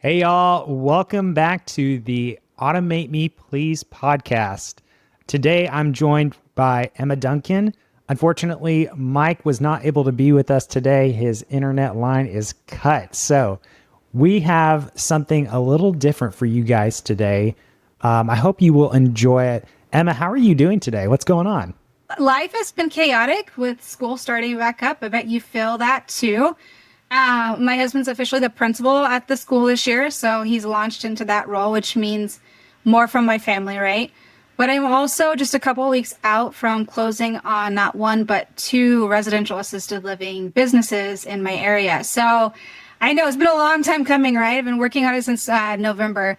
Hey, y'all. Welcome back to the Automate Me Please podcast. Today, I'm joined by Emma Duncan. Unfortunately, Mike was not able to be with us today. His internet line is cut. So we have something a little different for you guys today. I hope you will enjoy it. Emma, how are you doing today? What's going on? Life has been chaotic with school starting back up. I bet you feel that too. My husband's officially the principal at the school this year, so he's launched into that role, which means more from my family, right? But I'm also just a couple of weeks out from closing on not one, but two residential assisted living businesses in my area. So I know it's been a long time coming, right? I've been working on it since November.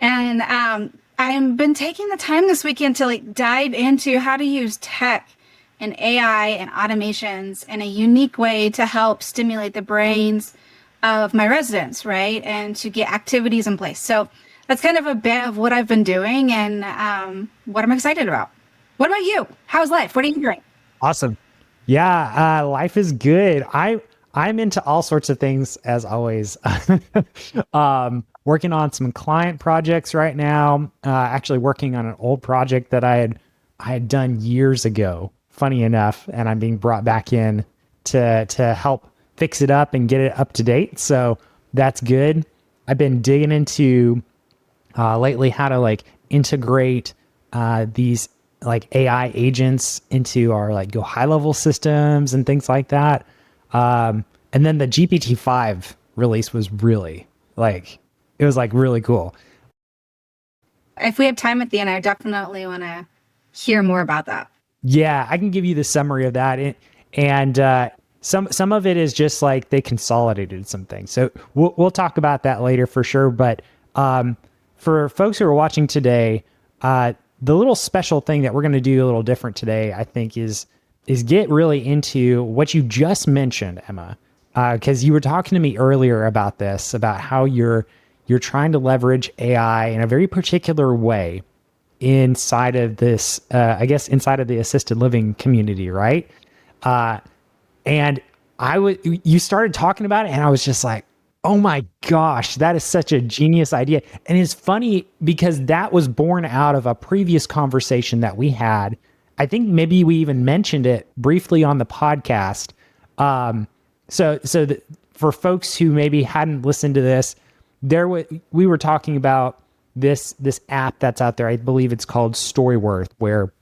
And I've been taking the time this weekend to dive into how to use tech and AI and automations in a unique way to help stimulate the brains of my residents, right? And to get activities in place. So that's kind of a bit of what I've been doing and what I'm excited about. What about you? How's life? What are you doing? Awesome. Yeah, life is good. I'm into all sorts of things as always. Working on some client projects right now. Actually working on an old project that I had done years ago. Funny enough, and I'm being brought back in to help fix it up and get it up to date. So that's good. I've been digging into lately how to integrate these AI agents into our Go high level systems and things like that. And then the GPT-5 release was really it was really cool. If we have time at the end, I definitely want to hear more about that. Yeah, I can give you the summary of that. And some of it is just they consolidated some things. So we'll talk about that later for sure. But for folks who are watching today, the little special thing that we're going to do a little different today, I think, is get really into what you just mentioned, Emma, because you were talking to me earlier about this, about how you're trying to leverage AI in a very particular way inside of this, inside of the assisted living community, right? And you started talking about it, and I was just like, oh my gosh, that is such a genius idea. And it's funny because that was born out of a previous conversation that we had. I think maybe we even mentioned it briefly on the podcast. For folks who maybe hadn't listened to this, we were talking about this app that's out there. I believe it's called StoryWorth, where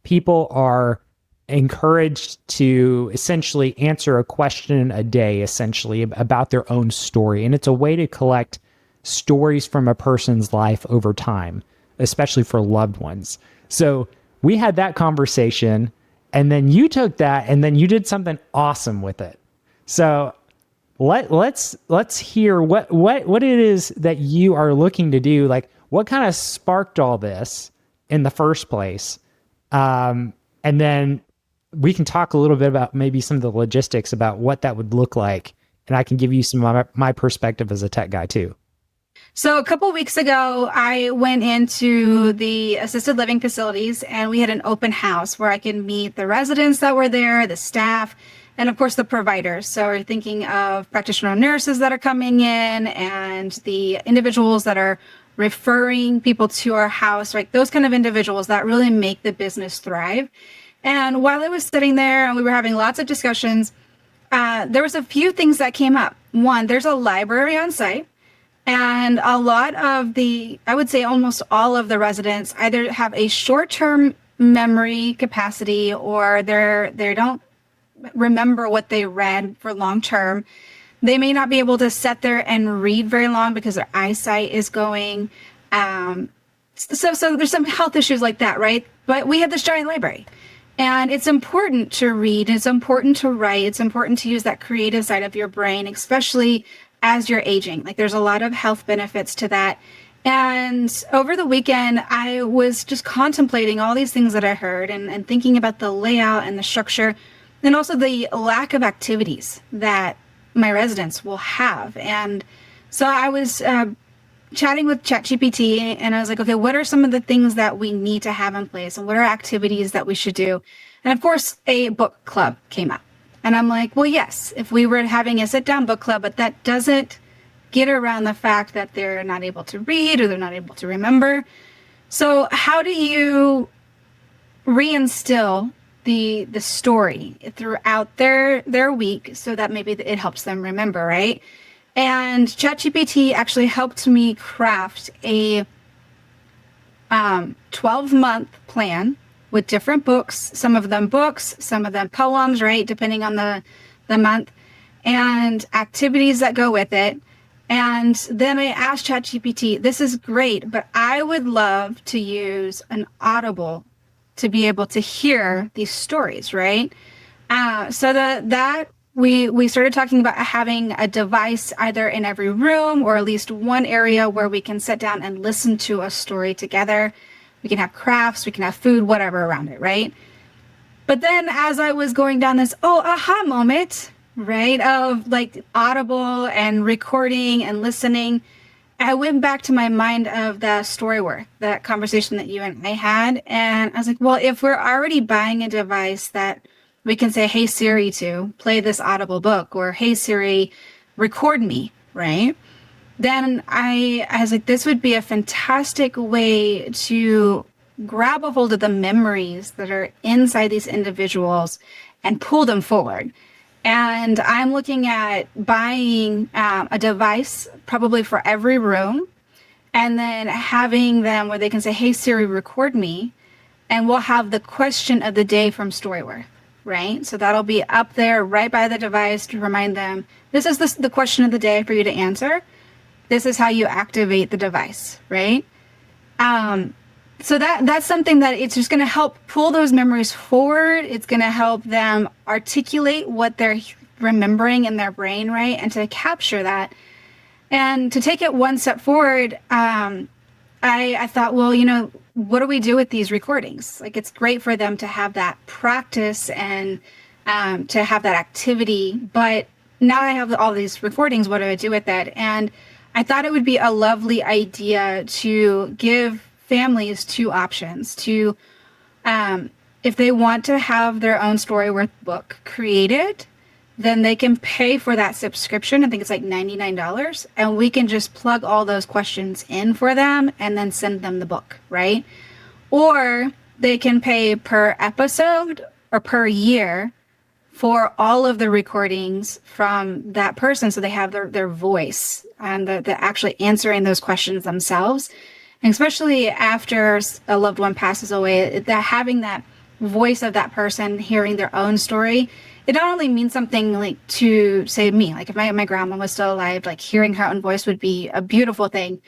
people are encouraged to essentially answer a question a day, essentially about their own story. And it's a way to collect stories from a person's life over time, especially for loved ones. So we had that conversation, and then you took that and then you did something awesome with it. So let's hear what it is that you are looking to do. What kind of sparked all this in the first place? And then we can talk a little bit about maybe some of the logistics about what that would look like. And I can give you some of my perspective as a tech guy too. So a couple of weeks ago, I went into the assisted living facilities and we had an open house where I could meet the residents that were there, the staff, and of course the providers. So we're thinking of practitioner nurses that are coming in and the individuals that are referring people to our house, right? Those kind of individuals that really make the business thrive. And while I was sitting there and we were having lots of discussions, there was a few things that came up. One, there's a library on site. And a lot of I would say almost all of the residents either have a short-term memory capacity or they don't remember what they read for long-term. They may not be able to sit there and read very long because their eyesight is going. So there's some health issues like that, right? But we have this giant library. And it's important to read. It's important to write. It's important to use that creative side of your brain, especially as you're aging. There's a lot of health benefits to that. And over the weekend, I was just contemplating all these things that I heard and thinking about the layout and the structure and also the lack of activities that my residents will have. And so I was chatting with ChatGPT and I was like, okay, what are some of the things that we need to have in place and what are activities that we should do? And of course, a book club came up. And I'm like, well, yes, if we were having a sit down book club, but that doesn't get around the fact that they're not able to read or they're not able to remember. So how do you reinstill the story throughout their week so that maybe it helps them remember, right? And ChatGPT actually helped me craft a 12-month plan with different books, some of them poems, right? Depending on the month, and activities that go with it. And then I asked ChatGPT, this is great, but I would love to use an Audible to be able to hear these stories, right? So that we started talking about having a device either in every room or at least one area where we can sit down and listen to a story together. We can have crafts, we can have food, whatever around it, right? But then as I was going down this, aha moment, right, of like Audible and recording and listening, I went back to my mind of the StoryWorth, that conversation that you and I had. And I was like, well, if we're already buying a device that we can say, hey, Siri, to play this Audible book, or hey, Siri, record me, right? Then I was like, this would be a fantastic way to grab a hold of the memories that are inside these individuals and pull them forward. And I'm looking at buying a device probably for every room, and then having them where they can say, hey, Siri, record me. And we'll have the question of the day from StoryWorth, right? So that'll be up there right by the device to remind them, this is the question of the day for you to answer. This is how you activate the device, right? So that's something that it's just going to help pull those memories forward. It's going to help them articulate what they're remembering in their brain, right? And to capture that. And to take it one step forward, I thought, well, what do we do with these recordings? Like, it's great for them to have that practice and to have that activity. But now I have all these recordings. What do I do with that? And I thought it would be a lovely idea to give families two options to, if they want to have their own StoryWorth book created, then they can pay for that subscription. I think it's like $99, and we can just plug all those questions in for them and then send them the book, right? Or they can pay per episode or per year for all of the recordings from that person, so they have their voice and the actually answering those questions themselves. And especially after a loved one passes away, that having that voice of that person hearing their own story, it not only means something like to say me, like if my grandma was still alive, like hearing her own voice would be a beautiful thing.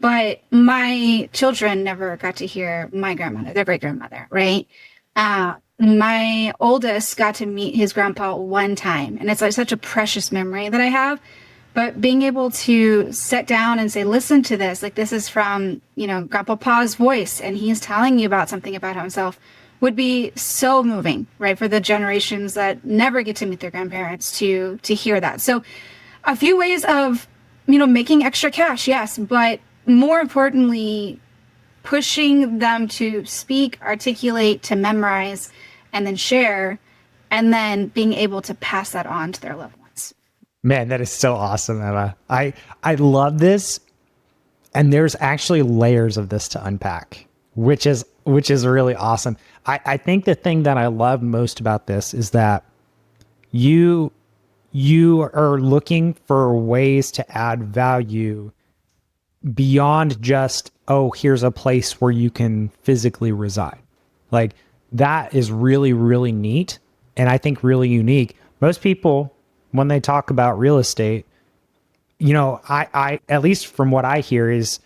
But my children never got to hear my grandmother, their great grandmother, right? My oldest got to meet his grandpa one time, and it's like such a precious memory that I have. But being able to sit down and say, listen to this, like this is from, Grandpa Pa's voice, and he's telling you about something about himself, would be so moving, right? For the generations that never get to meet their grandparents to hear that. So a few ways of, making extra cash, yes, but more importantly, pushing them to speak, articulate, to memorize, and then share, and then being able to pass that on to their loved ones. Man, that is so awesome, Emma. I love this. And there's actually layers of this to unpack, which is really awesome. I think the thing that I love most about this is that you are looking for ways to add value beyond just, here's a place where you can physically reside. Like, that is really, really neat. And I think really unique. Most people, when they talk about real estate, I at least from what I hear is,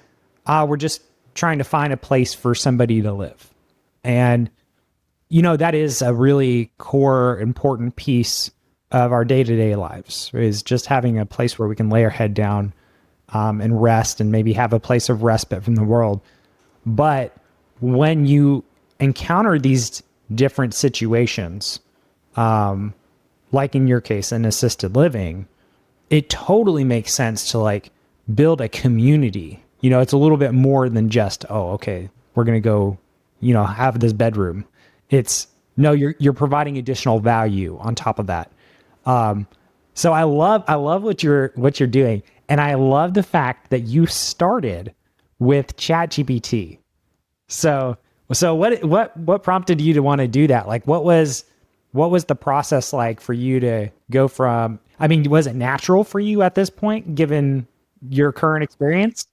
we're just trying to find a place for somebody to live. And, that is a really core, important piece of our day-to-day lives, is just having a place where we can lay our head down and rest, and maybe have a place of respite from the world. But when you encounter these different situations, like in your case, in assisted living, it totally makes sense to like build a community. It's a little bit more than just, okay, we're going to go, have this bedroom. It's no, you're providing additional value on top of that. So I love what you're doing. And I love the fact that you started with ChatGPT. So what prompted you to want to do that? Like what was the process like for you to go from, I mean, was it natural for you at this point given your current experience?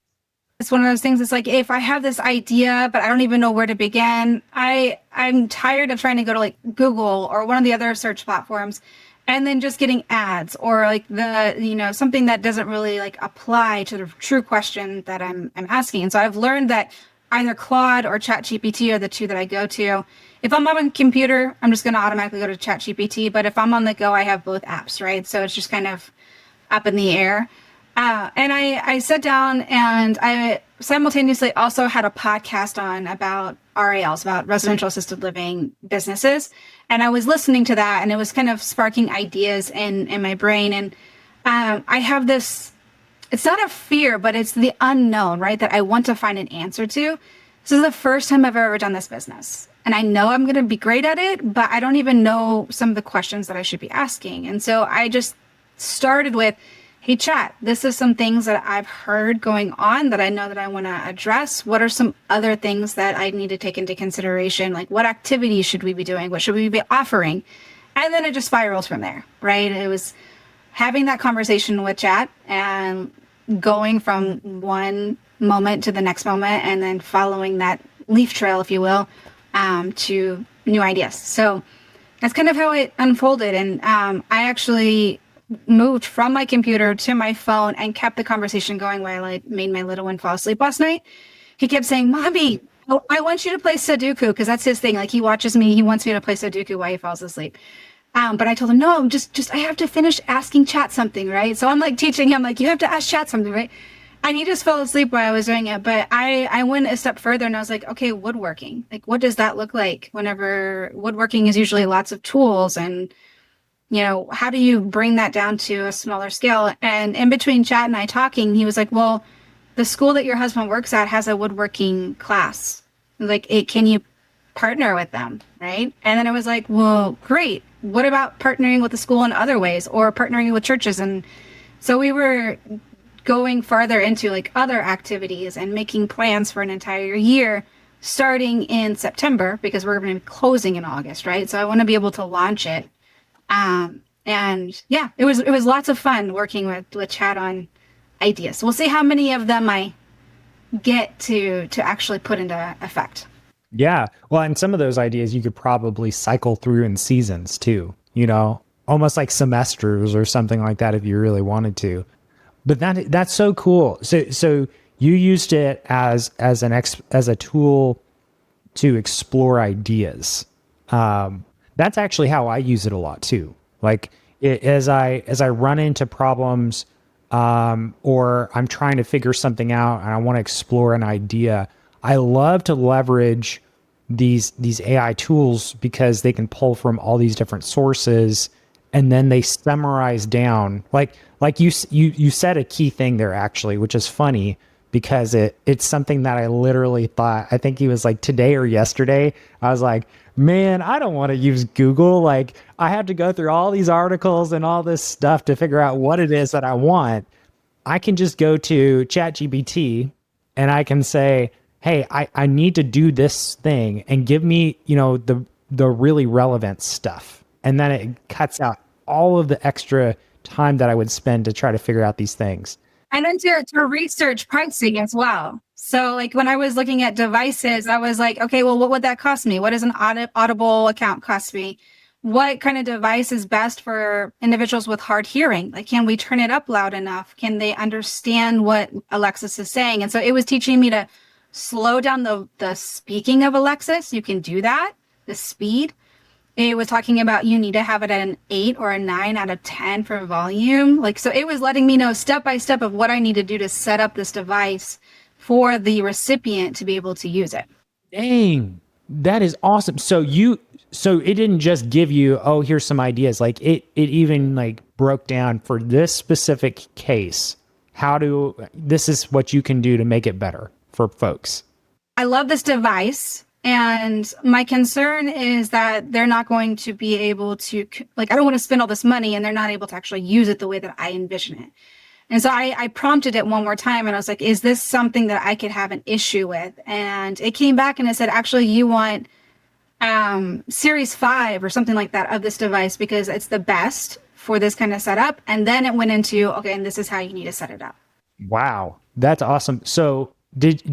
It's one of those things. It's like, if I have this idea, but I don't even know where to begin, I'm tired of trying to go to like Google or one of the other search platforms and then just getting ads or like something that doesn't really like apply to the true question that I'm asking. And so I've learned that either Claude or ChatGPT are the two that I go to. If I'm on a computer, I'm just going to automatically go to ChatGPT. But if I'm on the go, I have both apps, right? So it's just kind of up in the air. And I sat down and I simultaneously also had a podcast on about RALs, about residential assisted living businesses. And I was listening to that and it was kind of sparking ideas in my brain. And I have this, it's not a fear, but it's the unknown, right? That I want to find an answer to. This is the first time I've ever done this business. And I know I'm going to be great at it, but I don't even know some of the questions that I should be asking. And so I just started with, hey, chat, this is some things that I've heard going on that I know that I want to address. What are some other things that I need to take into consideration? Like, what activities should we be doing? What should we be offering? And then it just spirals from there, right? It was having that conversation with chat and going from one moment to the next moment and then following that leaf trail, if you will, to new ideas. So that's kind of how it unfolded. And I actually moved from my computer to my phone and kept the conversation going while I made my little one fall asleep last night. He kept saying, Mommy, I want you to play Sudoku, because that's his thing. Like, he watches me, he wants me to play Sudoku while he falls asleep. But I told him, no, just I have to finish asking chat something, right? So I'm like teaching him, like, you have to ask chat something, right? And he just fell asleep while I was doing it. But I went a step further and I was like, okay, woodworking. Like, what does that look like? Whenever woodworking is usually lots of tools, and how do you bring that down to a smaller scale? And in between chat and I talking, he was like, well, the school that your husband works at has a woodworking class. Like, can you partner with them, right? And then I was like, well, great. What about partnering with the school in other ways, or partnering with churches? And so we were going farther into like other activities and making plans for an entire year starting in September, because we're going to be closing in August, right? So I want to be able to launch it. And yeah, it was lots of fun working with chat on ideas. We'll see how many of them I get to actually put into effect. Yeah. Well, and some of those ideas you could probably cycle through in seasons too, almost like semesters or something like that if you really wanted to. But that's so cool. So you used it as a tool to explore ideas. That's actually how I use it a lot too. Like as I run into problems, or I'm trying to figure something out and I want to explore an idea, I love to leverage these AI tools because they can pull from all these different sources and then they summarize down. Like you said a key thing there actually, which is funny because it's something that I literally thought, I think he was like today or yesterday. I was like, man, I don't want to use Google. Like, I have to go through all these articles and all this stuff to figure out what it is that I want. I can just go to ChatGPT and I can say, hey, I need to do this thing and give me, the really relevant stuff. And then it cuts out all of the extra time that I would spend to try to figure out these things. And then to research pricing as well. So like when I was looking at devices, I was like, okay, well, what would that cost me? What does an Audible account cost me? What kind of device is best for individuals with hard hearing? Like, can we turn it up loud enough? Can they understand what Alexis is saying? And so it was teaching me to slow down the speaking of Alexis. You can do that, the speed. It was talking about you need to have it at an 8 or a 9 out of 10 for volume. Like, so it was letting me know step by step of what I need to do to set up this device for the recipient to be able to use it. Dang, that is awesome. So it didn't just give you, oh, here's some ideas. Like it even like broke down for this specific case. This is what you can do to make it better for folks. I love this device. And my concern is that they're not going to be able to, like, I don't want to spend all this money and they're not able to actually use it the way that I envision it. And so I prompted it one more time and I was like, is this something that I could have an issue with? And it came back and it said, actually, you want Series 5 or something like that of this device because it's the best for this kind of setup. And then it went into, okay, and this is how you need to set it up. Wow, that's awesome. So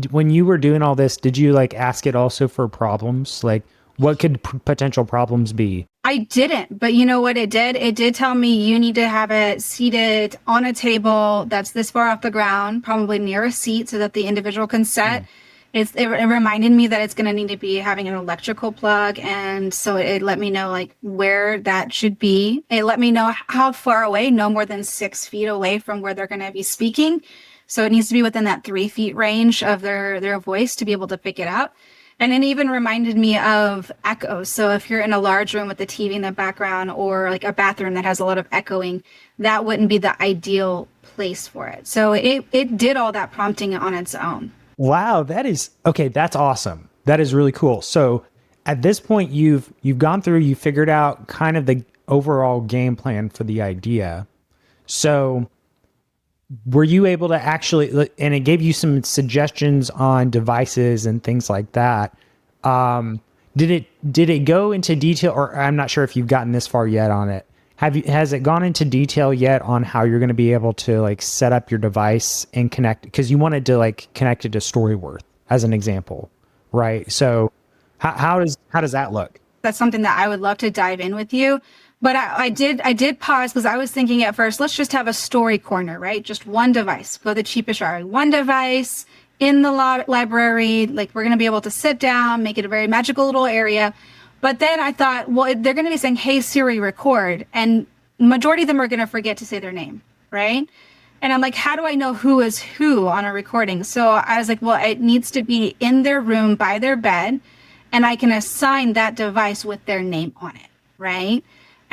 when you were doing all this, did you like ask it also for problems? Like what could potential problems be? I didn't, but you know what it did? It did tell me you need to have it seated on a table that's this far off the ground, probably near a seat so that the individual can sit. It reminded me that it's going to need to be having an electrical plug. And so it let me know like where that should be. It let me know how far away, no more than 6 feet away from where they're going to be speaking. So it needs to be within that 3 feet range of their voice to be able to pick it up. And it even reminded me of echoes. So if you're in a large room with the TV in the background or like a bathroom that has a lot of echoing, that wouldn't be the ideal place for it. So it did all that prompting on its own. Wow, okay. That's awesome. That is really cool. So at this point, you've gone through, you figured out kind of the overall game plan for the idea. So were you able to actually, and it gave you some suggestions on devices and things like that. Did it go into detail, or I'm not sure if you've gotten this far yet on it. Has it gone into detail yet on how you're going to be able to like set up your device and connect? Because you wanted to like connect it to StoryWorth as an example, right? So how does that look? That's something that I would love to dive in with you. But I did pause because I was thinking at first, let's just have a story corner, right? Just one device, go the cheapest route. One device in the library, like we're going to be able to sit down, make it a very magical little area. But then I thought, well, they're going to be saying, hey, Siri, record. And majority of them are going to forget to say their name, right? And I'm like, how do I know who is who on a recording? So I was like, well, it needs to be in their room by their bed. And I can assign that device with their name on it, right?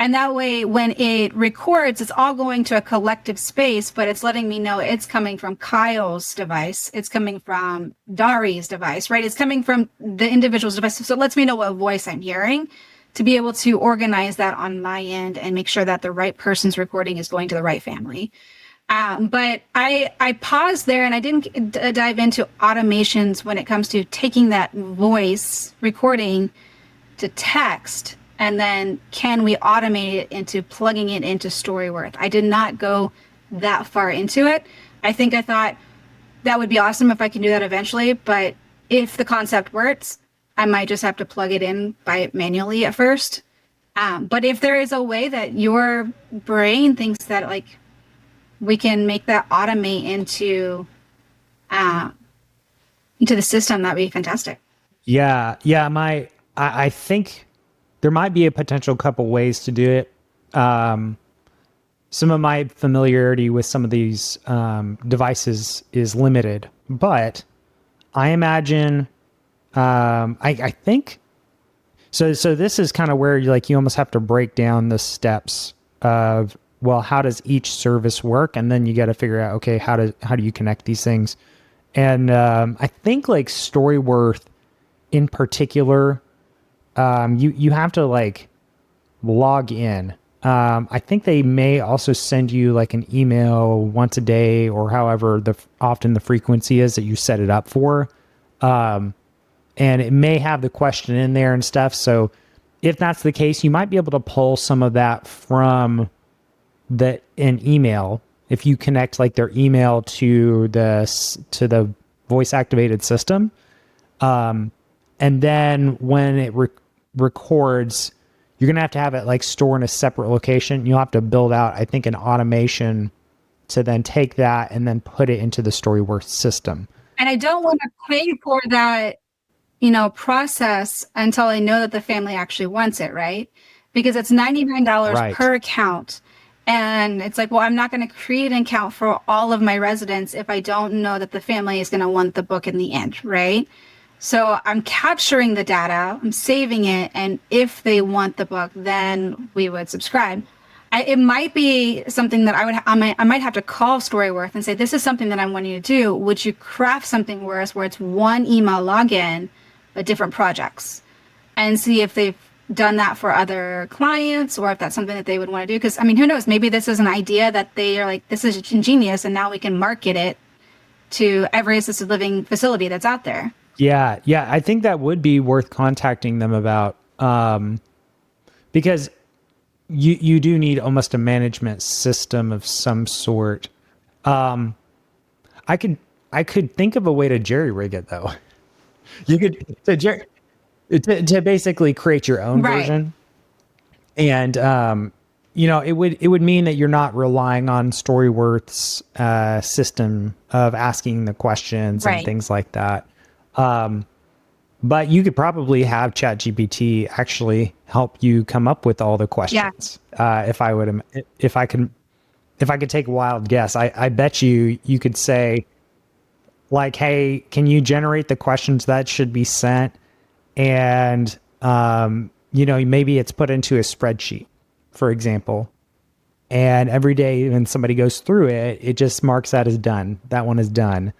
And that way, when it records, it's all going to a collective space, but it's letting me know it's coming from Kyle's device. It's coming from Dari's device, right? It's coming from the individual's device. So it lets me know what voice I'm hearing to be able to organize that on my end and make sure that the right person's recording is going to the right family. But I paused there and I didn't dive into automations when it comes to taking that voice recording to text. And then can we automate it into plugging it into StoryWorth? I did not go that far into it. I thought that would be awesome if I can do that eventually. But if the concept works, I might just have to plug it in by manually at first. But if there is a way that your brain thinks that like we can make that automate into the system, that'd be fantastic. Yeah. I think there might be a potential couple ways to do it. Some of my familiarity with some of these devices is limited, but I imagine, I think, so this is kind of where you almost have to break down the steps of, well, how does each service work? And then you got to figure out, okay, how do you connect these things? And I think like StoryWorth in particular, you have to like log in. I think they may also send you like an email once a day or however often the frequency is that you set it up for. And it may have the question in there and stuff. So if that's the case, you might be able to pull some of that from an email. If you connect like their email to the voice activated system. And then when it records, you're going to have it like store in a separate location. You'll have to build out, I think, an automation to then take that and then put it into the StoryWorth system. And I don't want to pay for that, process until I know that the family actually wants it, right? Because it's $99 per account. And it's like, well, I'm not going to create an account for all of my residents if I don't know that the family is going to want the book in the end, right? So I'm capturing the data, I'm saving it, and if they want the book, then we would subscribe. It might be something that I might have to call StoryWorth and say, this is something that I'm wanting to do. Would you craft something where it's one email login different projects and see if they've done that for other clients or if that's something that they would want to do. Because, I mean, who knows? Maybe this is an idea that they are like, this is ingenious, and now we can market it to every assisted living facility that's out there. Yeah. Yeah. I think that would be worth contacting them about, because you do need almost a management system of some sort. I could think of a way to jerry rig it though. You could to basically create your own version. And it would mean that you're not relying on StoryWorth's system of asking the questions and things like that. But you could probably have ChatGPT actually help you come up with all the questions. If I could take a wild guess, I bet you could say, like, hey, can you generate the questions that should be sent? And, maybe it's put into a spreadsheet, for example. And every day when somebody goes through it, it just marks that as done. That one is done.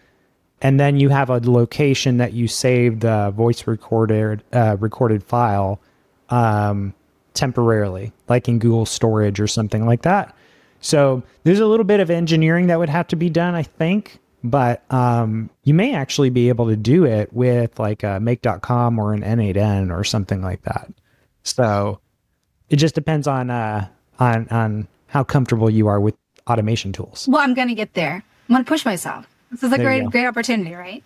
And then you have a location that you saved the voice recorded file temporarily, like in Google Storage or something like that. So there's a little bit of engineering that would have to be done, I think. But you may actually be able to do it with like a make.com or an N8N or something like that. So it just depends on how comfortable you are with automation tools. Well, I'm going to get there. I'm going to push myself. This is a great opportunity, right?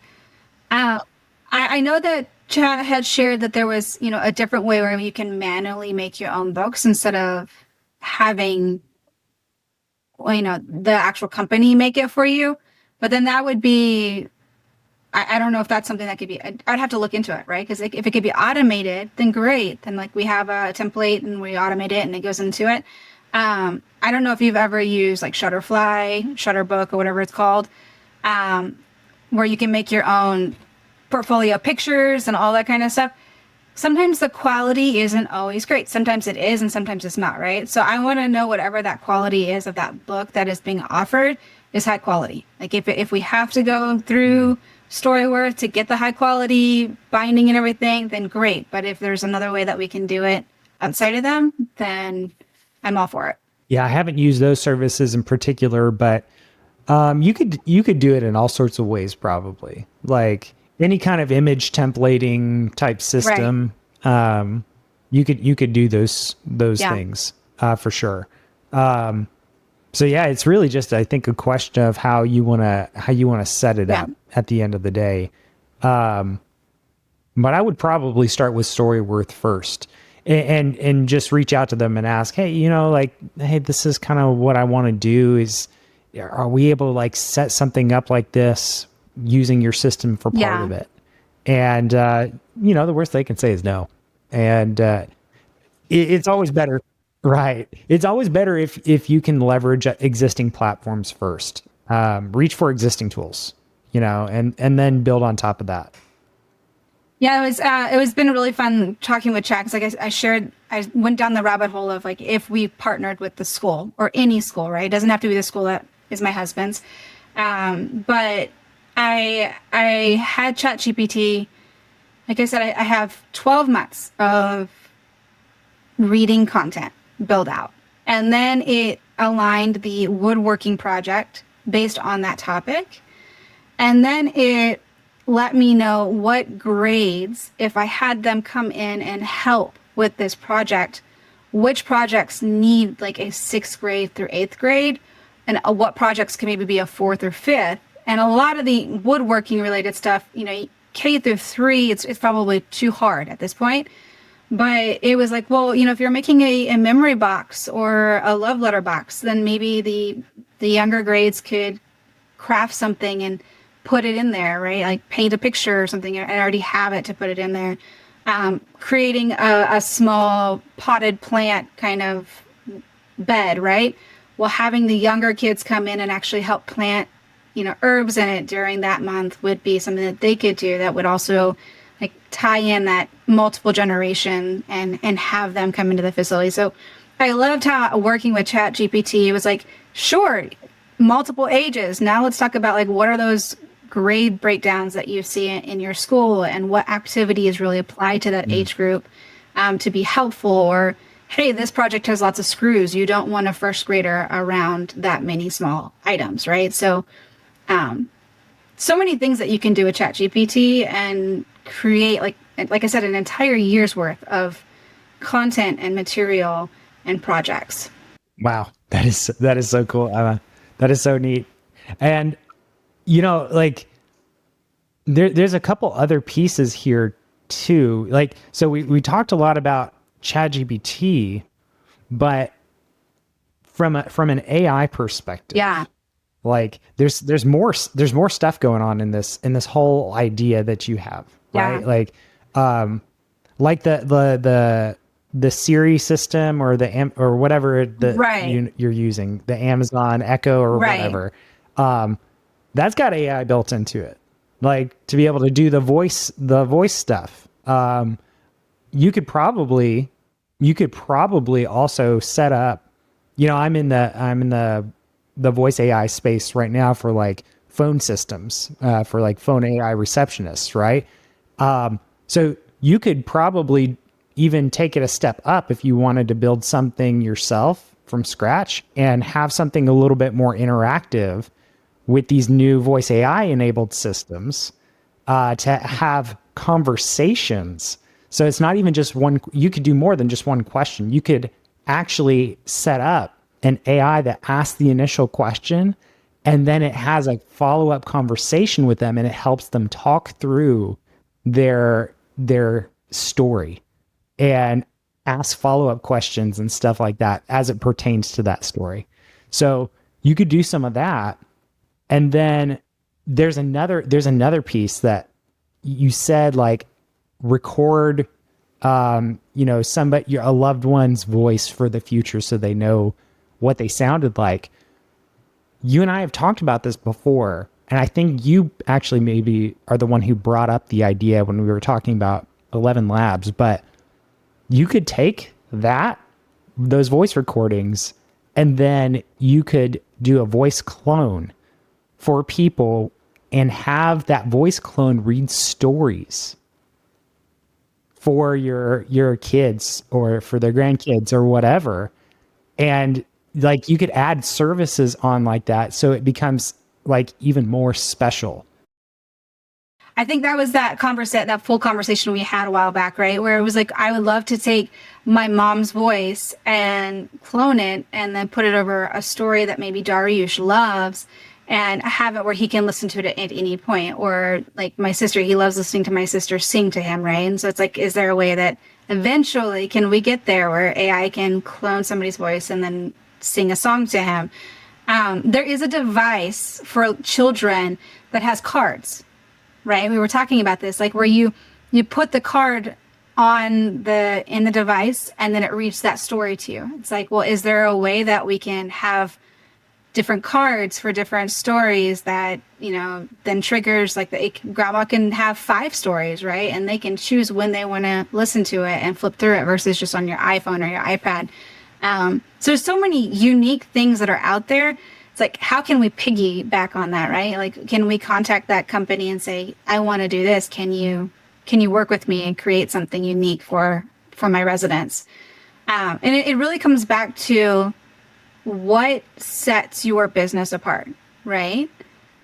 I know that Chat had shared that there was, a different way where you can manually make your own books instead of having, the actual company make it for you. But then that would be, I don't know if that's something that could be, I'd have to look into it, right? Because if it could be automated, then great. Then like we have a template and we automate it and it goes into it. I don't know if you've ever used like Shutterfly, Shutterbook, or whatever it's called, where you can make your own portfolio pictures and all that kind of stuff. Sometimes the quality isn't always great. Sometimes it is and sometimes it's not, right? So I want to know whatever that quality is of that book that is being offered is high quality. Like if we have to go through StoryWorth to get the high quality binding and everything, then great. But if there's another way that we can do it outside of them, then I'm all for it. Yeah, I haven't used those services in particular, but you could do it in all sorts of ways, probably. Like any kind of image templating type system, you could do those things for sure. So yeah, it's really just, I think, a question of how you want to set it up at the end of the day. But I would probably start with StoryWorth first and just reach out to them and ask, hey, hey, this is kind of what I want to do. Are we able to like set something up like this using your system for part of it? And, the worst they can say is no. And it's always better. Right. It's always better if you can leverage existing platforms first. Reach for existing tools, and then build on top of that. Yeah, it was been really fun talking with Chad, because like I went down the rabbit hole of like if we partnered with the school or any school, right? It doesn't have to be the school that is my husband's. But I had ChatGPT. Like I said, I have 12 months of reading content build out. And then it aligned the woodworking project based on that topic. And then it let me know what grades, if I had them come in and help with this project, which projects need like a 6th grade through 8th grade, and what projects can maybe be a 4th or 5th. And a lot of the woodworking related stuff, K through 3, it's probably too hard at this point. But it was like, well, if you're making a memory box or a love letter box, then maybe the younger grades could craft something and put it in there, right? Like paint a picture or something and already have it to put it in there. Creating a small potted plant kind of bed, right? Well, having the younger kids come in and actually help plant, herbs in it during that month would be something that they could do that would also like tie in that multiple generation and have them come into the facility. So I loved how working with ChatGPT was like, sure, multiple ages. Now let's talk about like what are those grade breakdowns that you see in your school and what activities really apply to that age group to be helpful. Or, hey, this project has lots of screws. You don't want a first grader around that many small items, right? So, so many things that you can do with ChatGPT and create, like I said, an entire year's worth of content and material and projects. Wow, that is so cool. That is so neat. And like there's a couple other pieces here too. Like, so we talked a lot about ChatGPT, but from an AI perspective, yeah, like there's more stuff going on in this whole idea that you have, right? Yeah. Like the Siri system or or whatever you're using, the Amazon Echo or whatever. That's got AI built into it, like to be able to do the voice stuff. You could probably also set up, I'm in the voice AI space right now for like phone systems, for like phone AI receptionists, right? So you could probably even take it a step up if you wanted to build something yourself from scratch and have something a little bit more interactive with these new voice AI enabled systems, to have conversations. So it's not even just one, you could do more than just one question. You could actually set up an AI that asks the initial question, and then it has a follow-up conversation with them, and it helps them talk through their story and ask follow-up questions and stuff like that as it pertains to that story. So you could do some of that. And then there's another piece that you said, like record, a loved one's voice for the future so they know what they sounded like. You and I have talked about this before, and I think you actually maybe are the one who brought up the idea when we were talking about 11 Labs, but you could take those voice recordings, and then you could do a voice clone for people and have that voice clone read stories for your kids or for their grandkids or whatever. And like you could add services on like that, so it becomes like even more special. I think that was that full conversation we had a while back, right? Where it was like, I would love to take my mom's voice and clone it and then put it over a story that maybe Dariush loves and have it where he can listen to it at any point. Or like my sister, he loves listening to my sister sing to him, right? And so it's like, is there a way that eventually can we get there where AI can clone somebody's voice and then sing a song to him? There is a device for children that has cards, right? We were talking about this, like where you put the card in the device and then it reads that story to you. It's like, well, is there a way that we can have different cards for different stories that, then triggers like grandma can have 5 stories, right? And they can choose when they want to listen to it and flip through it versus just on your iPhone or your iPad. So there's so many unique things that are out there. It's like, how can we piggyback on that, right? Like, can we contact that company and say, I want to do this. Can you work with me and create something unique for my residents? And it really comes back to what sets your business apart, right?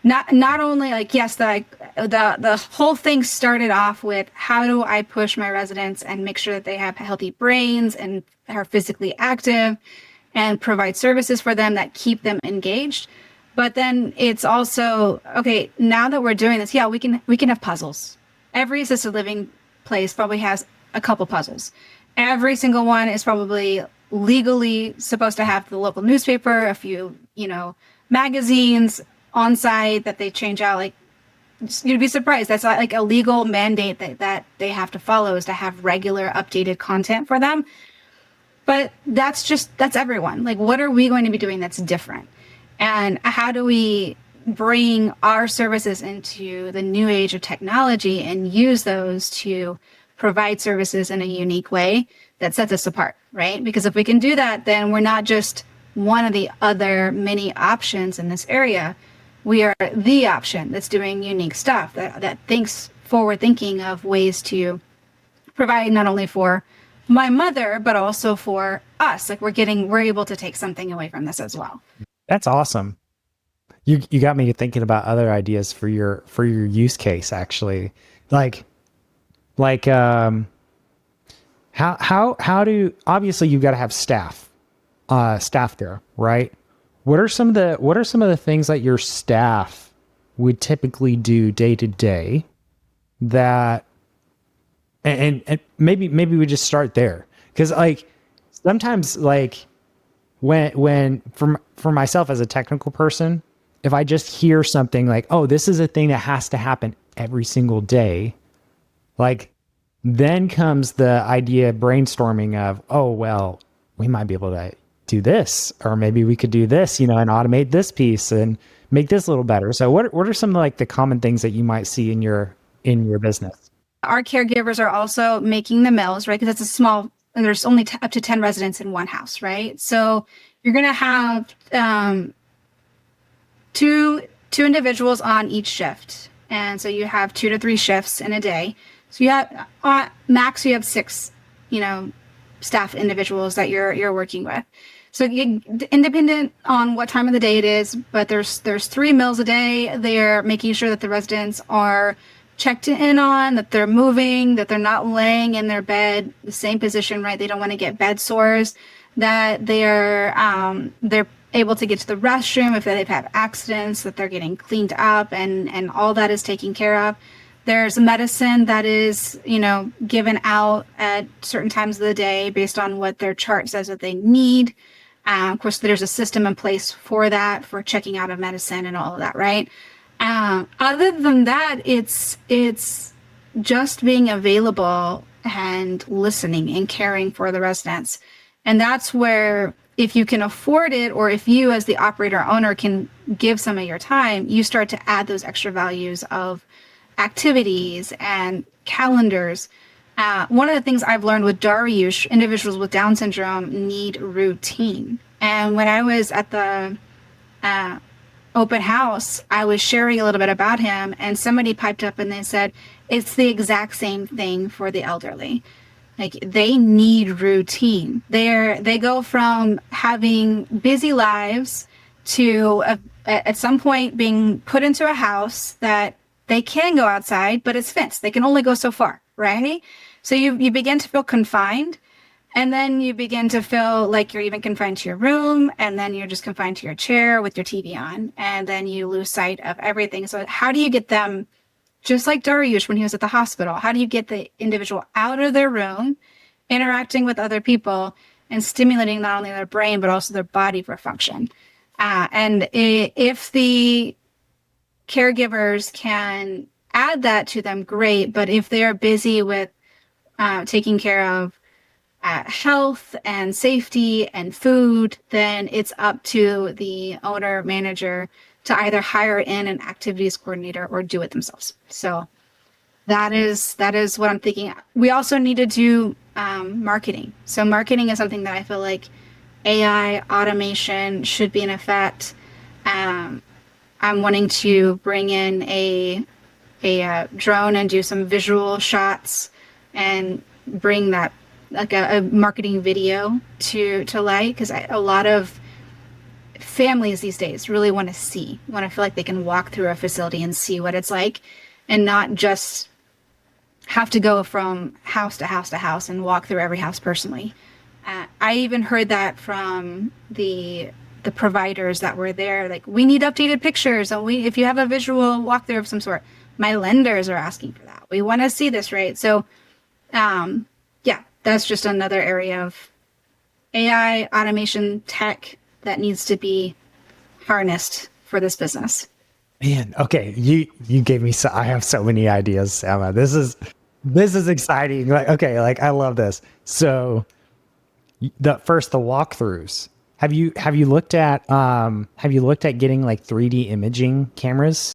Not only like, yes, the whole thing started off with how do I push my residents and make sure that they have healthy brains and are physically active and provide services for them that keep them engaged. But then it's also, okay, now that we're doing this, yeah, we can have puzzles. Every assisted living place probably has a couple puzzles. Every single one is probably legally supposed to have the local newspaper, a few, magazines on site that they change out. Like, you'd be surprised. That's like a legal mandate that they have to follow, is to have regular updated content for them. But that's everyone. Like, what are we going to be doing that's different? And how do we bring our services into the new age of technology and use those to provide services in a unique way that sets us apart, right? Because if we can do that, then we're not just one of the other many options in this area. We are the option that's doing unique stuff, that thinks forward thinking of ways to provide not only for my mother, but also for us. Like we're able to take something away from this as well. That's awesome. You got me thinking about other ideas for your use case, actually. Like how do, obviously you've got to have staff there, right? What are some of the things that your staff would typically do day to day that, and maybe we just start there, because like sometimes, like when for myself as a technical person, if I just hear something like, oh, this is a thing that has to happen every single day, like then comes the idea brainstorming of, oh, well, we might be able to do this, or maybe we could do this, and automate this piece and make this a little better. So what are some of like the common things that you might see in your business? Our caregivers are also making the meals, right? Because it's a small, and there's only up to 10 residents in one house, right? So you're going to have two individuals on each shift. And so you have 2 to 3 shifts in a day. So you have max, you have 6, staff individuals that you're working with. So independent on what time of the day it is, but there's 3 meals a day. They're making sure that the residents are checked in on, that they're moving, that they're not laying in their bed the same position, right? They don't want to get bed sores, that they're able to get to the restroom if they've had accidents, that they're getting cleaned up, and all that is taken care of. There's medicine that is, given out at certain times of the day based on what their chart says that they need. Of course, there's a system in place for that, for checking out of medicine and all of that, right? Other than that, it's just being available and listening and caring for the residents. And that's where, if you can afford it, or if you as the operator owner can give some of your time, you start to add those extra values of activities and calendars. One of the things I've learned with Dariush, individuals with Down syndrome need routine. And when I was at the open house, I was sharing a little bit about him, and somebody piped up and they said, it's the exact same thing for the elderly. Like, they need routine. They go from having busy lives to at some point being put into a house that they can go outside, but it's fenced. They can only go so far, right? So you begin to feel confined, and then you begin to feel like you're even confined to your room, and then you're just confined to your chair with your TV on, and then you lose sight of everything. So how do you get them, just like Dariush when he was at the hospital, how do you get the individual out of their room, interacting with other people, and stimulating not only their brain, but also their body for function? And if the caregivers can add that to them, great. But if they're busy with taking care of health and safety and food, then it's up to the owner manager to either hire in an activities coordinator or do it themselves. So that is what I'm thinking. We also need to do marketing. So marketing is something that I feel like AI automation should be in effect. I'm wanting to bring in a drone and do some visual shots and bring that, like a marketing video to light, because a lot of families these days really want to feel like they can walk through a facility and see what it's like, and not just have to go from house to house to house and walk through every house personally. I even heard that from the providers that were there, like, we need updated pictures, and if you have a visual walkthrough of some sort, my lenders are asking for that. We want to see this, right? So yeah, that's just another area of AI automation tech that needs to be harnessed for this business. Man, okay, you gave me I have so many ideas, Emma. This is exciting. Like, okay, like, I love this. So the walkthroughs. Have you looked at getting like 3D imaging cameras?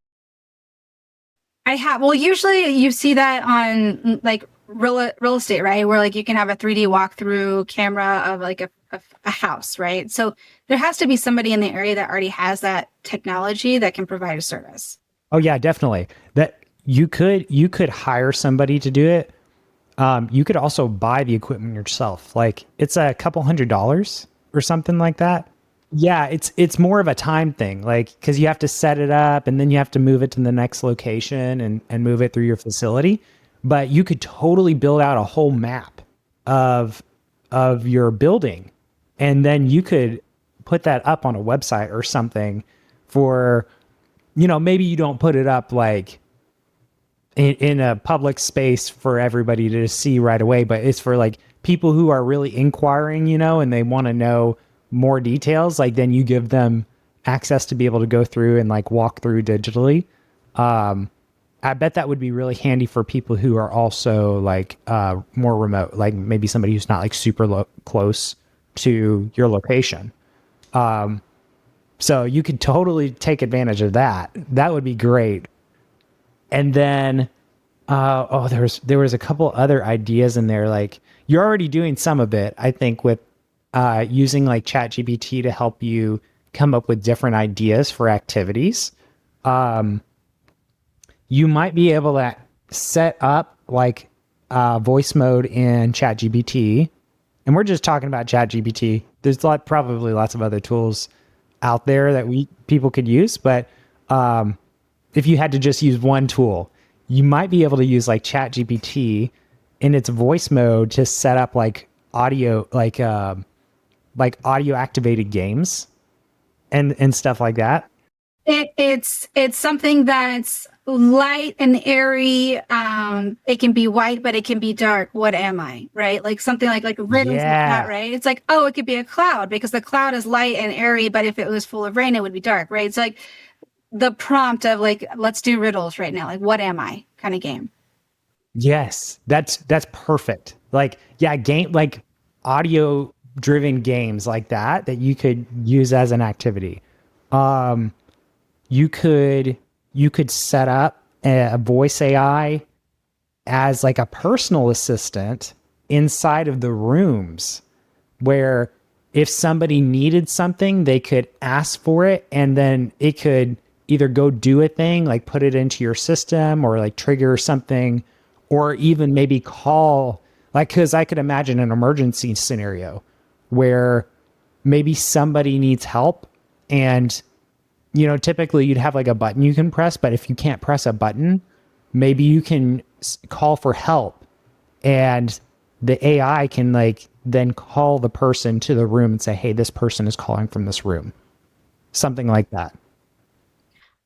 I have. Well, usually you see that on like real estate, right? Where like you can have a 3D walkthrough camera of like a a house, right? So there has to be somebody in the area that already has that technology that can provide a service. Oh yeah, definitely. That you could hire somebody to do it. You could also buy the equipment yourself. Like it's a couple $100 or something like that. Yeah, it's more of a time thing, like because you have to set it up and then you have to move it to the next location and move it through your facility. But you could totally build out a whole map of of your building, and then you could put that up on a website or something for, maybe you don't put it up like in a public space for everybody to see right away, but it's for like people who are really inquiring, and they want to know more details. Like then you give them access to be able to go through and like walk through digitally. I bet that would be really handy for people who are also like more remote, like maybe somebody who's not like super close to your location. So you could totally take advantage of that. That would be great. And then, there was a couple other ideas in there. Like you're already doing some of it, I think, with using like ChatGPT to help you come up with different ideas for activities. You might be able to set up like voice mode in ChatGPT, and we're just talking about ChatGPT. There's probably lots of other tools out there that people could use, but if you had to just use one tool, you might be able to use like ChatGPT in its voice mode to set up like audio, like audio activated games and stuff like that. It's something that's light and airy. It can be white, but it can be dark. What am I? Right? Like something like riddles like that, right? It's like, oh, it could be a cloud because the cloud is light and airy, but if it was full of rain, it would be dark, right? It's like the prompt of like, let's do riddles right now. Like, what am I kind of game. Yes, that's perfect. Like, yeah, game like audio driven games like that you could use as an activity. You could set up a voice AI as like a personal assistant inside of the rooms where if somebody needed something, they could ask for it and then it could either go do a thing, like put it into your system or like trigger something, or even maybe call, like, cause I could imagine an emergency scenario where maybe somebody needs help and, typically you'd have like a button you can press, but if you can't press a button, maybe you can call for help and the AI can like then call the person to the room and say, hey, this person is calling from this room. Something like that.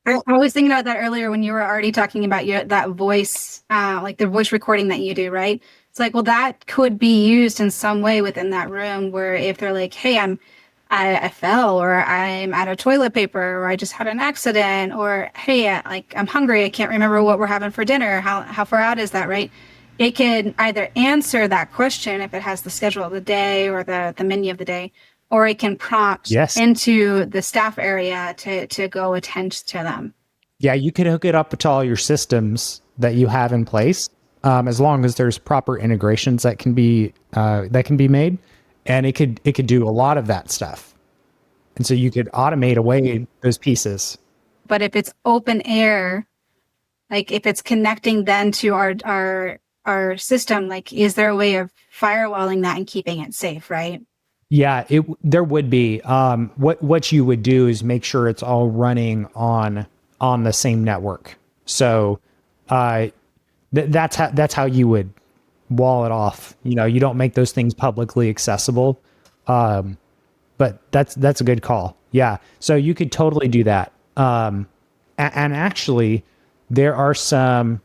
I was thinking about that earlier when you were already talking about that voice, like the voice recording that you do, right? It's like, well, that could be used in some way within that room where if they're like, hey, I fell, or I'm out of toilet paper, or I just had an accident, or hey, I'm hungry, I can't remember what we're having for dinner. How far out is that, right? It can either answer that question if it has the schedule of the day or the menu of the day, or it can prompt into the staff area to go attend to them. Yeah, you can hook it up to all your systems that you have in place, as long as there's proper integrations that can be made, and it could do a lot of that stuff. And so you could automate away those pieces. But if it's open air, like if it's connecting then to our system, like is there a way of firewalling that and keeping it safe, right? Yeah, there would be. What you would do is make sure it's all running on the same network. So that's how you would wall it off. You don't make those things publicly accessible. But that's a good call. Yeah. So you could totally do that. And actually, there are some,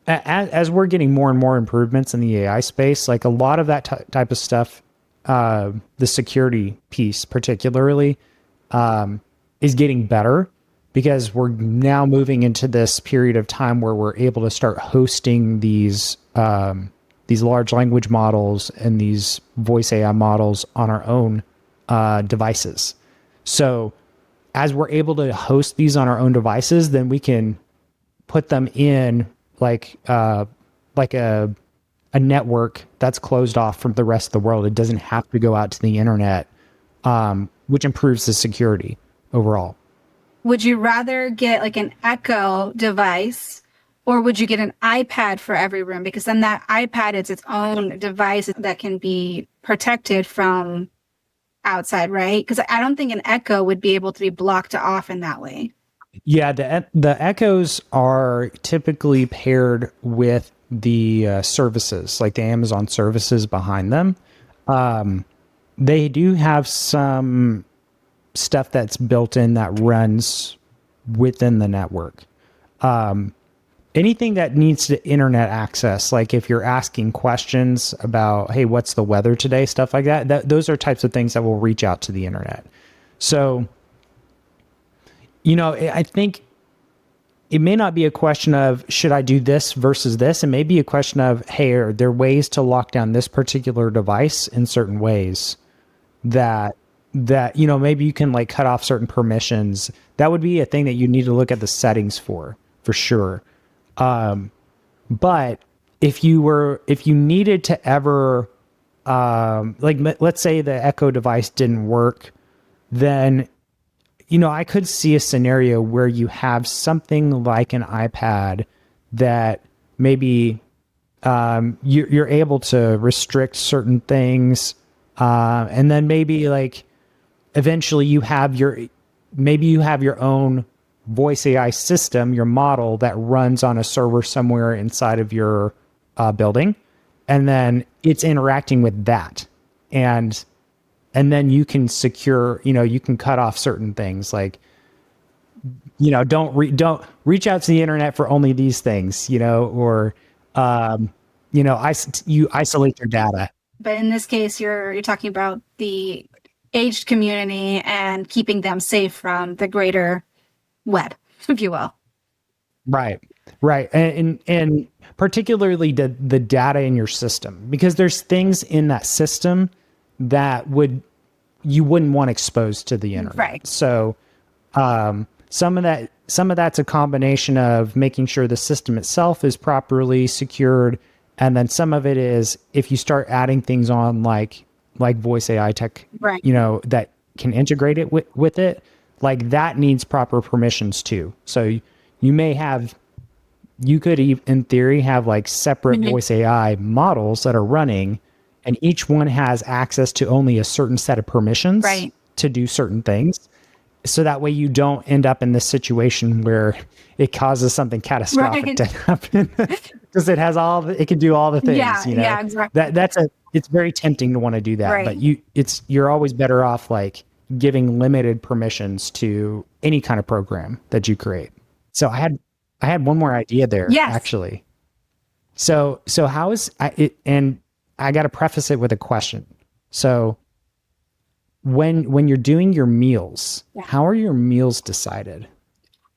as we're getting more and more improvements in the AI space, like a lot of that type of stuff, the security piece particularly, is getting better because we're now moving into this period of time where we're able to start hosting these large language models and these voice AI models on our own devices. So as we're able to host these on our own devices, then we can put them in like a a network that's closed off from the rest of the world. It doesn't have to go out to the internet, which improves the security overall. Would you rather get like an Echo device, or would you get an iPad for every room? Because then that iPad is its own device that can be protected from outside, right? Because I don't think an Echo would be able to be blocked off in that way. Yeah, the Echoes are typically paired with the services, like the Amazon services behind them. They do have some stuff that's built in that runs within the network. Anything that needs to internet access, like if you're asking questions about, hey, what's the weather today, stuff like that, those are types of things that will reach out to the internet. So, I think it may not be a question of, should I do this versus this? It may be a question of, hey, are there ways to lock down this particular device in certain ways that maybe you can like cut off certain permissions. That would be a thing that you need to look at the settings for sure. But if you needed to ever, let's say the Echo device didn't work, then, I could see a scenario where you have something like an iPad that maybe, you're able to restrict certain things. And then maybe like eventually you have your own voice AI system, your model that runs on a server somewhere inside of your building, and then it's interacting with that, and then you can secure, you can cut off certain things, like, don't reach out to the internet for only these things, or you isolate your data. But in this case, you're talking about the aged community and keeping them safe from the greater web, if you will. Right. And particularly the data in your system, because there's things in that system that you wouldn't want exposed to the internet. Right. So some of that's a combination of making sure the system itself is properly secured, and then some of it is if you start adding things on like voice AI tech, right, that can integrate it with it, like that needs proper permissions too. So you could in theory have like separate voice AI models that are running, and each one has access to only a certain set of permissions to do certain things. So that way you don't end up in this situation where it causes something catastrophic to happen, because it can do all the things. Yeah, exactly. It's very tempting to want to do that, but you're always better off like giving limited permissions to any kind of program that you create. So I had one more idea there, actually. So how is it? And I got to preface it with a question. So when you're doing your meals, how are your meals decided?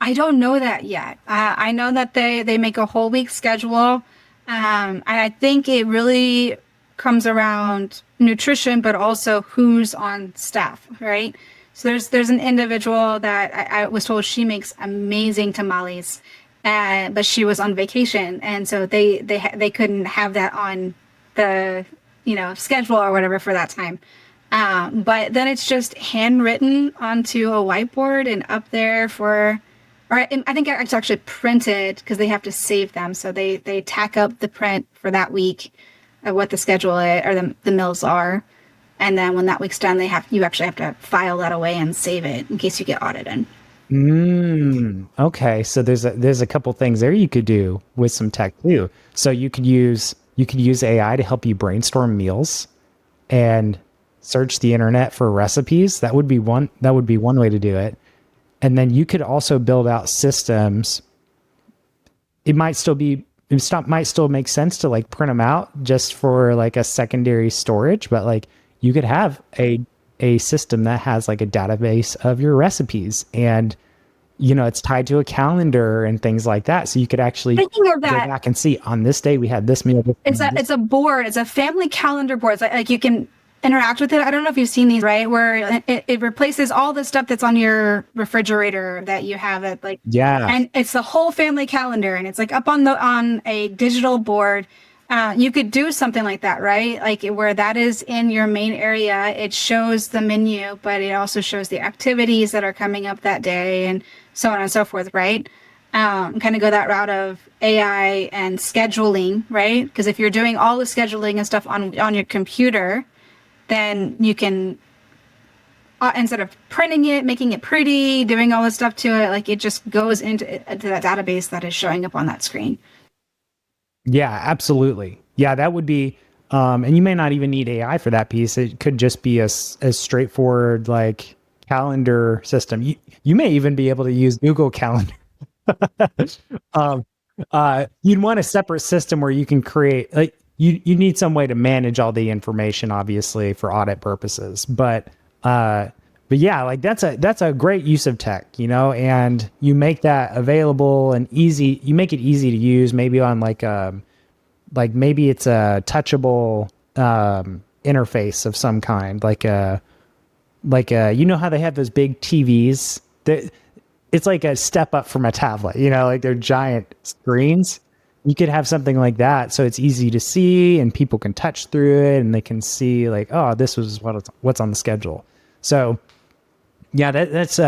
I don't know that yet. I know that they make a whole week schedule. And I think it really comes around nutrition, but also who's on staff, right? So there's an individual that I was told she makes amazing tamales, but she was on vacation, and so they couldn't have that on the schedule or whatever for that time. But then it's just handwritten onto a whiteboard and up there I think it's actually printed, because they have to save them. So they tack up the print for that week of what the schedule is, or the meals are. And then when that week's done, you actually have to file that away and save it in case you get audited. Okay. So there's a couple things there you could do with some tech too. So you could use AI to help you brainstorm meals and search the internet for recipes. That would be one way to do it. And then you could also build out systems. It might still make sense to like print them out just for like a secondary storage, but like you could have a system that has like a database of your recipes, and it's tied to a calendar and things like that. So you could actually go back and see, on this day we had this meal. It's a board. It's a family calendar board. It's like you can interact with it. I don't know if you've seen these, right? Where it replaces all the stuff that's on your refrigerator that you have at and it's the whole family calendar, and it's like up on a digital board. You could do something like that, right? Like where that is in your main area, it shows the menu, but it also shows the activities that are coming up that day and so on and so forth, right? Kind of go that route of AI and scheduling, right? Because if you're doing all the scheduling and stuff on your computer, then you can, instead of printing it, making it pretty, doing all this stuff to it, like it just goes into that database that is showing up on that screen. Yeah, absolutely. Yeah, that would be, and you may not even need AI for that piece. It could just be a straightforward like calendar system. You may even be able to use Google Calendar. um, you'd want a separate system where you can create, like, you need some way to manage all the information, obviously, for audit purposes. But yeah, like that's a great use of tech, and you make that available and easy. You make it easy to use, maybe on like maybe it's a touchable interface of some kind, like how they have those big TVs that it's like a step up from a tablet, like they're giant screens. You could have something like that, so it's easy to see and people can touch through it and they can see like, oh, this was what's on the schedule. So yeah, that's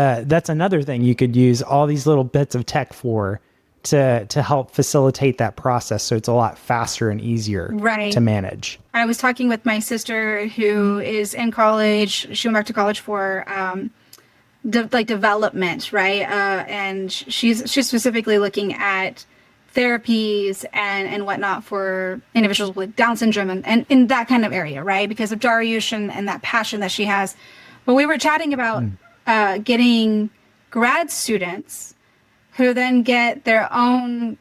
another thing you could use all these little bits of tech for, to help facilitate that process, so it's a lot faster and easier to manage. I was talking with my sister who is in college. She went back to college for development, right? And she's specifically looking at therapies and whatnot for individuals with Down syndrome and in that kind of area, right? Because of Dariush and that passion that she has. But we were chatting about getting grad students who then get their own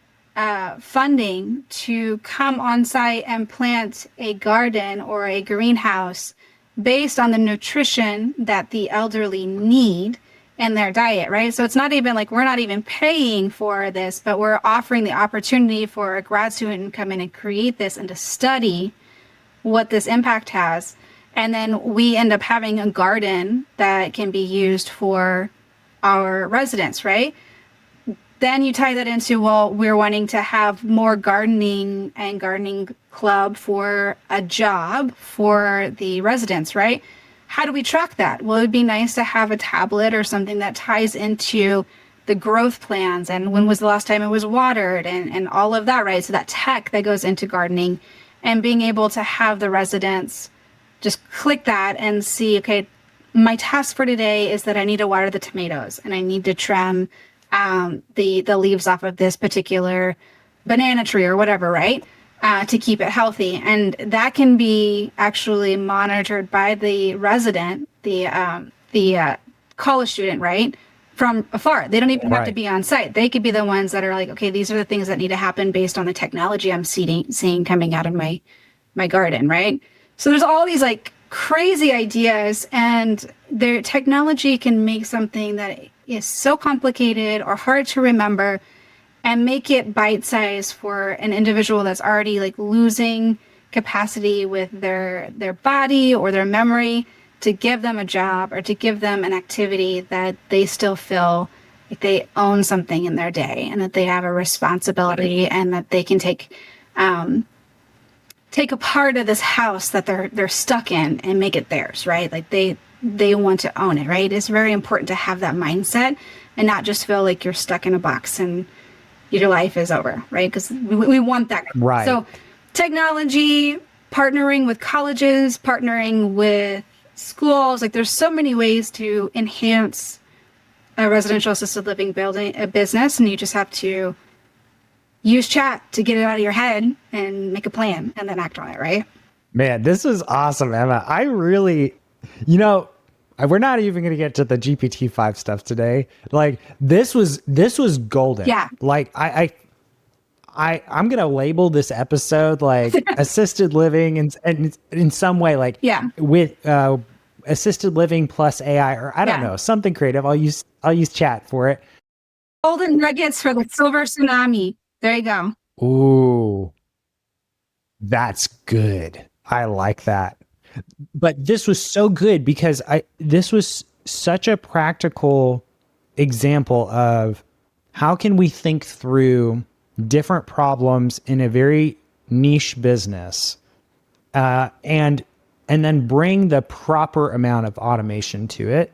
funding to come on site and plant a garden or a greenhouse based on the nutrition that the elderly need in their diet, right? So it's not even like we're not even paying for this, but we're offering the opportunity for a grad student to come in and create this and to study what this impact has. And then we end up having a garden that can be used for our residents, right? Then you tie that into, well, we're wanting to have more gardening and gardening club for a job for the residents, right? How do we track that? Well, it would be nice to have a tablet or something that ties into the growth plans and when was the last time it was watered and all of that, right? So that tech that goes into gardening and being able to have the residents just click that and see, okay, my task for today is that I need to water the tomatoes and I need to trim the leaves off of this particular banana tree or whatever, right? To keep it healthy. And that can be actually monitored by the resident, the college student, right? From afar. They don't even have to be on site. They could be the ones that are like, okay, these are the things that need to happen based on the technology I'm seeing coming out of my garden, right? So there's all these like crazy ideas, and their technology can make something that is so complicated or hard to remember and make it bite-sized for an individual that's already like losing capacity with their body or their memory, to give them a job or to give them an activity that they still feel like they own something in their day and that they have a responsibility and that they can take a part of this house that they're stuck in and make it theirs, right? Like they want to own it, right? It's very important to have that mindset and not just feel like you're stuck in a box and your life is over, right? Because we want that. Right. So technology, partnering with colleges, partnering with schools, like there's so many ways to enhance a residential assisted living building, a business, and you just have to use chat to get it out of your head and make a plan and then act on it, right? Man, this is awesome, Emma. I really, we're not even going to get to the GPT-5 stuff today. Like this was golden. Yeah. Like I'm going to label this episode like assisted living and in some way, like with assisted living plus AI, or I don't know, something creative. I'll use chat for it. Golden nuggets for the silver tsunami. There you go. Ooh, that's good. I like that. But this was so good because this was such a practical example of how can we think through different problems in a very niche business, and then bring the proper amount of automation to it.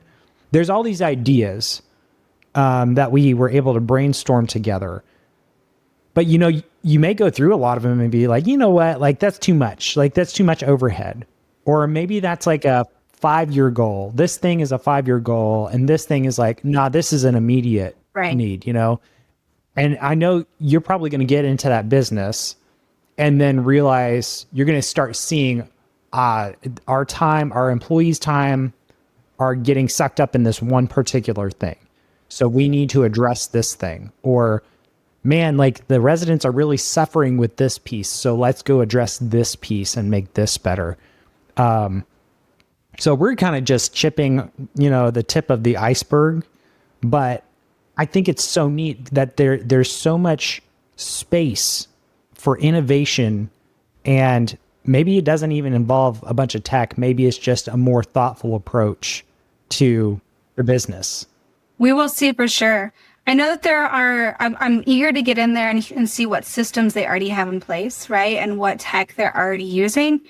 There's all these ideas that we were able to brainstorm together. But, you may go through a lot of them and be like, you know what, like that's too much. Like that's too much overhead. Or maybe that's like a 5-year goal. This thing is a 5-year goal. And this thing is like, nah, this is an immediate need, And I know you're probably going to get into that business and then realize you're going to start seeing our time, our employees' time are getting sucked up in this one particular thing. So we need to address this thing. Or, man, like the residents are really suffering with this piece. So let's go address this piece and make this better. So we're kind of just chipping, the tip of the iceberg. But I think it's so neat that there's so much space for innovation, and maybe it doesn't even involve a bunch of tech. Maybe it's just a more thoughtful approach to the business. We will see for sure. I know that I'm eager to get in there and see what systems they already have in place, right? And what tech they're already using.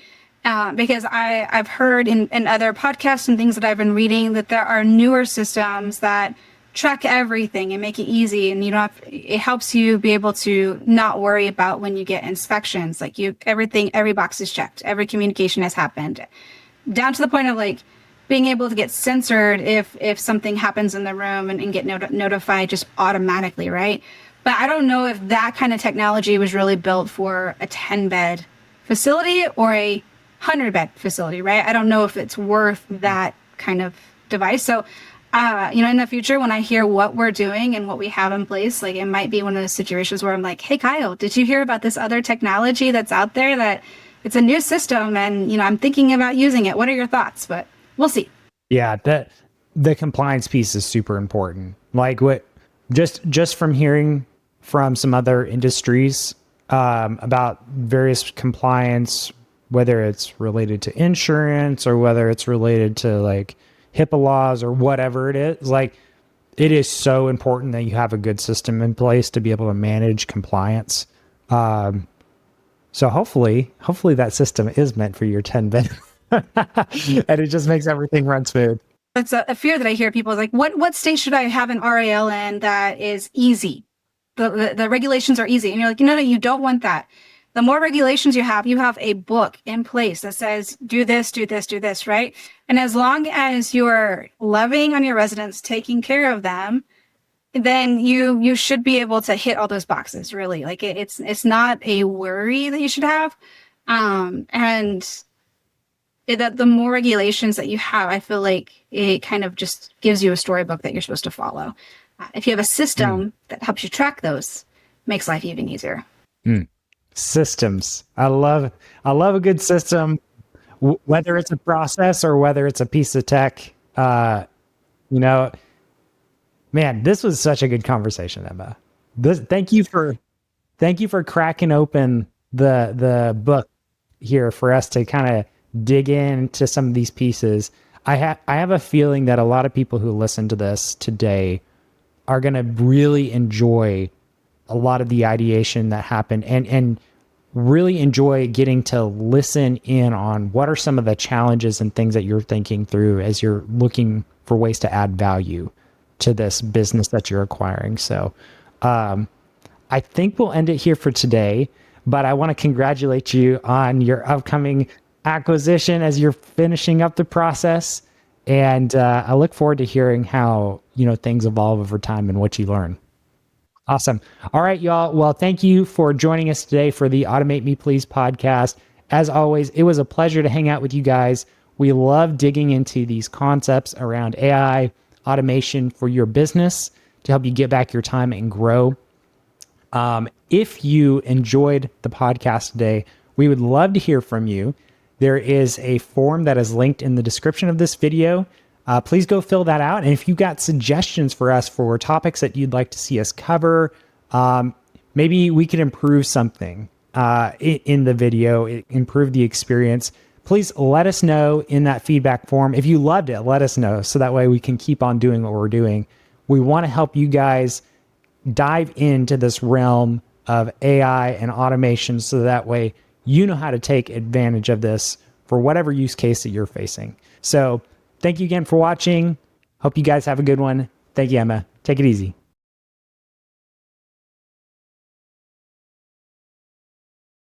Because I've heard in other podcasts and things that I've been reading that there are newer systems that track everything and make it easy. And it helps you be able to not worry about when you get inspections. Like every box is checked. Every communication has happened, down to the point of like being able to get censored if something happens in the room and get notified just automatically, right? But I don't know if that kind of technology was really built for a 10-bed facility or a 100-bed facility, right? I don't know if it's worth that kind of device. So, in the future, when I hear what we're doing and what we have in place, like it might be one of those situations where I'm like, hey, Kyle, did you hear about this other technology that's out there that it's a new system and, I'm thinking about using it. What are your thoughts? But we'll see. Yeah, the compliance piece is super important. Like just from hearing from some other industries about various compliance, whether it's related to insurance or whether it's related to like HIPAA laws or whatever it is, like it is so important that you have a good system in place to be able to manage compliance. So hopefully that system is meant for your 10-bed and it just makes everything run smooth. That's a fear that I hear people is like, what state should I have an RAL in that is easy? The regulations are easy. And you're like, no, you don't want that. The more regulations you have a book in place that says, do this, do this, do this, right? And as long as you're loving on your residents, taking care of them, then you should be able to hit all those boxes, really. Like it's not a worry that you should have. The more regulations that you have, I feel like it kind of just gives you a storybook that you're supposed to follow. If you have a system that helps you track those, makes life even easier. Systems. I love a good system, whether it's a process or whether it's a piece of tech. Man, this was such a good conversation, Emma. Thank you for cracking open the book here for us to kind of dig into some of these pieces. I have a feeling that a lot of people who listen to this today are going to really enjoy a lot of the ideation that happened and really enjoy getting to listen in on what are some of the challenges and things that you're thinking through as you're looking for ways to add value to this business that you're acquiring. So I think we'll end it here for today, but I want to congratulate you on your upcoming acquisition as you're finishing up the process. And I look forward to hearing how, things evolve over time and what you learn. Awesome. All right, y'all. Well, thank you for joining us today for the Automate Me Please podcast. As always, it was a pleasure to hang out with you guys. We love digging into these concepts around AI, automation for your business to help you get back your time and grow. If you enjoyed the podcast today, we would love to hear from you. There is a form that is linked in the description of this video. Please go fill that out. And if you've got suggestions for us for topics that you'd like to see us cover, maybe we can improve something in the video, improve the experience. Please let us know in that feedback form. If you loved it, let us know so that way we can keep on doing what we're doing. We want to help you guys dive into this realm of AI and automation so that way you know how to take advantage of this for whatever use case that you're facing. So thank you again for watching. Hope you guys have a good one. Thank you, Emma. Take it easy.